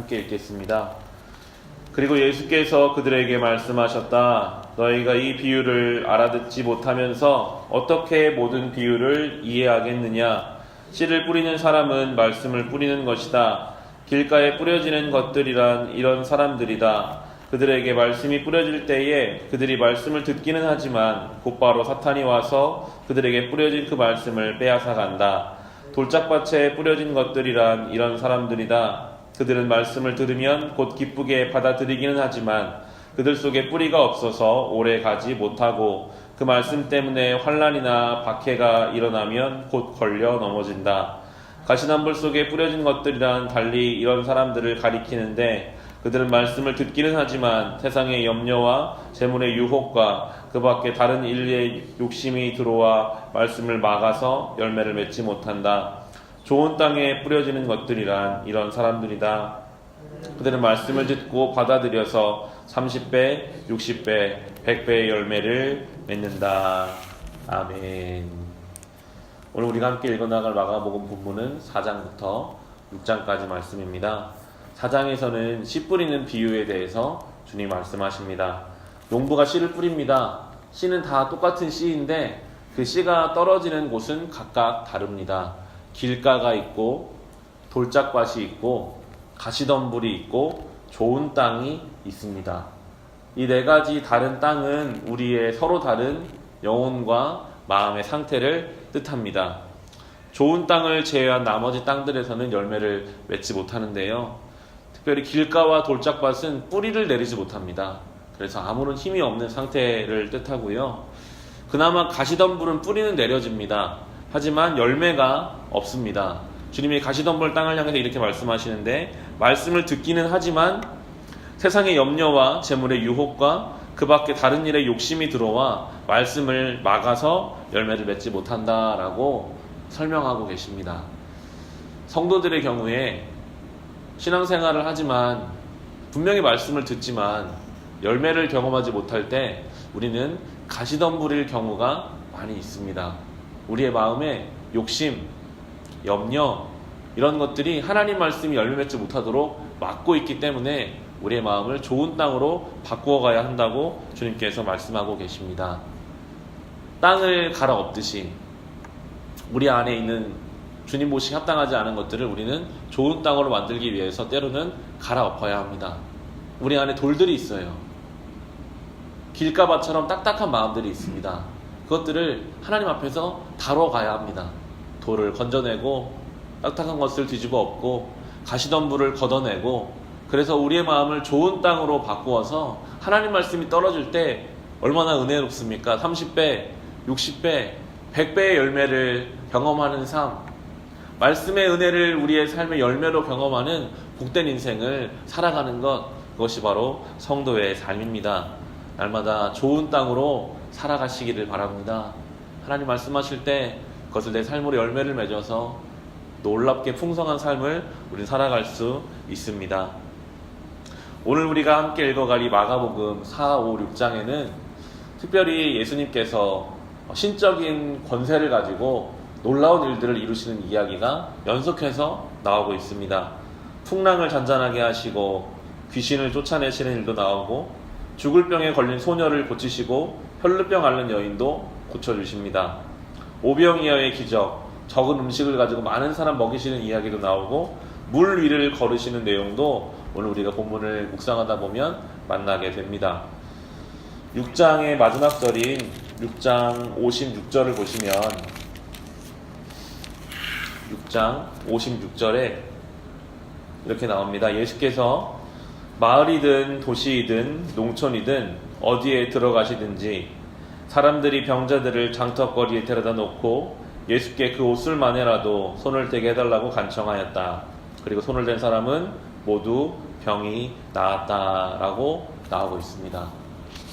함께 읽겠습니다. 그리고 예수께서 그들에게 말씀하셨다. 너희가 이 비유를 알아듣지 못하면서 어떻게 모든 비유를 이해하겠느냐? 씨를 뿌리는 사람은 말씀을 뿌리는 것이다. 길가에 뿌려지는 것들이란 이런 사람들이다. 그들에게 말씀이 뿌려질 때에 그들이 말씀을 듣기는 하지만 곧바로 사탄이 와서 그들에게 뿌려진 그 말씀을 빼앗아 간다. 돌짝밭에 뿌려진 것들이란 이런 사람들이다. 그들은 말씀을 들으면 곧 기쁘게 받아들이기는 하지만 그들 속에 뿌리가 없어서 오래 가지 못하고 그 말씀 때문에 환난이나 박해가 일어나면 곧 걸려 넘어진다. 가시덤불 속에 뿌려진 것들이란 달리 이런 사람들을 가리키는데 그들은 말씀을 듣기는 하지만 세상의 염려와 재물의 유혹과 그 밖에 다른 일의 욕심이 들어와 말씀을 막아서 열매를 맺지 못한다. 좋은 땅에 뿌려지는 것들이란 이런 사람들이다. 그들은 말씀을 듣고 받아들여서 30배, 60배, 100배의 열매를 맺는다. 아멘. 오늘 우리가 함께 읽어나갈 마가복음 본문은 4장부터 6장까지 말씀입니다. 4장에서는 씨 뿌리는 비유에 대해서 주님 말씀하십니다. 농부가 씨를 뿌립니다. 씨는 다 똑같은 씨인데 그 씨가 떨어지는 곳은 각각 다릅니다. 길가가 있고 돌짝밭이 있고 가시덤불이 있고 좋은 땅이 있습니다. 이 네 가지 다른 땅은 우리의 서로 다른 영혼과 마음의 상태를 뜻합니다. 좋은 땅을 제외한 나머지 땅들에서는 열매를 맺지 못하는데요. 특별히 길가와 돌짝밭은 뿌리를 내리지 못합니다. 그래서 아무런 힘이 없는 상태를 뜻하고요. 그나마 가시덤불은 뿌리는 내려집니다. 하지만 열매가 없습니다. 주님이 가시덤불 땅을 향해서 이렇게 말씀하시는데 말씀을 듣기는 하지만 세상의 염려와 재물의 유혹과 그 밖에 다른 일에 욕심이 들어와 말씀을 막아서 열매를 맺지 못한다라고 설명하고 계십니다. 성도들의 경우에 신앙생활을 하지만 분명히 말씀을 듣지만 열매를 경험하지 못할 때 우리는 가시덤불일 경우가 많이 있습니다. 우리의 마음에 욕심, 염려 이런 것들이 하나님 말씀이 열매 맺지 못하도록 막고 있기 때문에 우리의 마음을 좋은 땅으로 바꾸어 가야 한다고 주님께서 말씀하고 계십니다. 땅을 갈아엎듯이 우리 안에 있는 주님 보시기 합당하지 않은 것들을 우리는 좋은 땅으로 만들기 위해서 때로는 갈아엎어야 합니다. 우리 안에 돌들이 있어요. 길가밭처럼 딱딱한 마음들이 있습니다. 그것들을 하나님 앞에서 다뤄가야 합니다. 돌을 건져내고 딱딱한 것을 뒤집어 엎고 가시덤불을 걷어내고 그래서 우리의 마음을 좋은 땅으로 바꾸어서 하나님 말씀이 떨어질 때 얼마나 은혜롭습니까? 30배, 60배, 100배의 열매를 경험하는 삶, 말씀의 은혜를 우리의 삶의 열매로 경험하는 복된 인생을 살아가는 것, 그것이 바로 성도의 삶입니다. 날마다 좋은 땅으로 살아가시기를 바랍니다. 하나님 말씀하실 때 그것을 내 삶으로 열매를 맺어서 놀랍게 풍성한 삶을 우리 살아갈 수 있습니다. 오늘 우리가 함께 읽어갈 이 마가복음 4, 5, 6장에는 특별히 예수님께서 신적인 권세를 가지고 놀라운 일들을 이루시는 이야기가 연속해서 나오고 있습니다. 풍랑을 잔잔하게 하시고 귀신을 쫓아내시는 일도 나오고 죽을 병에 걸린 소녀를 고치시고 혈루병 앓는 여인도 고쳐주십니다. 오병이어의 기적, 적은 음식을 가지고 많은 사람 먹이시는 이야기도 나오고 물 위를 걸으시는 내용도 오늘 우리가 본문을 묵상하다 보면 만나게 됩니다. 6장의 마지막 절인 6장 56절을 보시면 6장 56절에 이렇게 나옵니다. 예수께서 마을이든 도시이든 농촌이든 어디에 들어가시든지 사람들이 병자들을 장터거리에 데려다 놓고 예수께 그 옷을 만에라도 손을 대게 해달라고 간청하였다. 그리고 손을 댄 사람은 모두 병이 나았다라고 나오고 있습니다.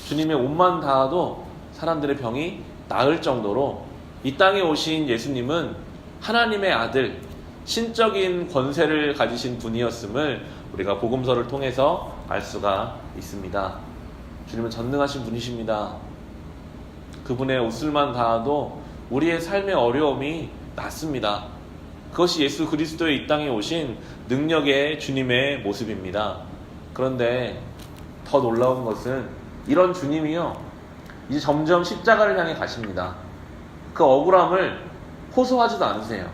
주님의 옷만 닿아도 사람들의 병이 나을 정도로 이 땅에 오신 예수님은 하나님의 아들, 신적인 권세를 가지신 분이었음을 우리가 복음서를 통해서 알 수가 있습니다. 주님은 전능하신 분이십니다. 그분의 옷을만 닿아도 우리의 삶의 어려움이 낫습니다. 그것이 예수 그리스도의 이 땅에 오신 능력의 주님의 모습입니다. 그런데 더 놀라운 것은 이런 주님이요, 이제 점점 십자가를 향해 가십니다. 그 억울함을 호소하지도 않으세요.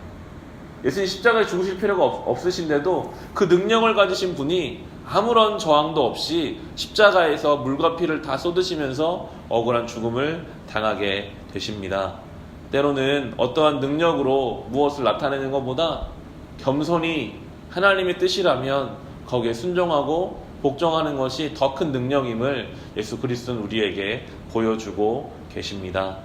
예수님 십자가에 죽으실 필요가 없으신데도 그 능력을 가지신 분이 아무런 저항도 없이 십자가에서 물과 피를 다 쏟으시면서 억울한 죽음을 당하게 되십니다. 때로는 어떠한 능력으로 무엇을 나타내는 것보다 겸손히 하나님의 뜻이라면 거기에 순종하고 복종하는 것이 더 큰 능력임을 예수 그리스도는 우리에게 보여주고 계십니다.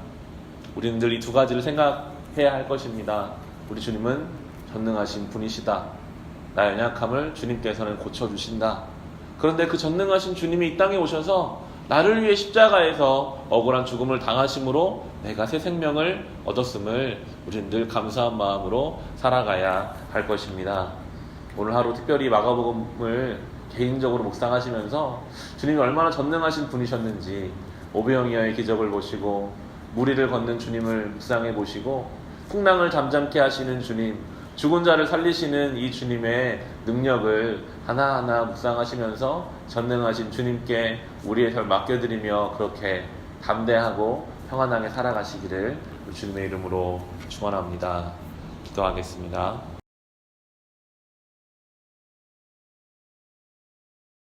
우리는 늘 이 두 가지를 생각해야 할 것입니다. 우리 주님은 전능하신 분이시다. 나의 연약함을 주님께서는 고쳐주신다. 그런데 그 전능하신 주님이 이 땅에 오셔서 나를 위해 십자가에서 억울한 죽음을 당하심으로 내가 새 생명을 얻었음을 우리는 늘 감사한 마음으로 살아가야 할 것입니다. 오늘 하루 특별히 마가복음을 개인적으로 묵상하시면서 주님이 얼마나 전능하신 분이셨는지 오병이어의 기적을 보시고 무리를 걷는 주님을 묵상해 보시고 풍랑을 잠잠케 하시는 주님, 죽은 자를 살리시는 이 주님의 능력을 하나하나 묵상하시면서 전능하신 주님께 우리의 삶을 맡겨드리며 그렇게 담대하고 평안하게 살아가시기를 주님의 이름으로 축원합니다. 기도하겠습니다.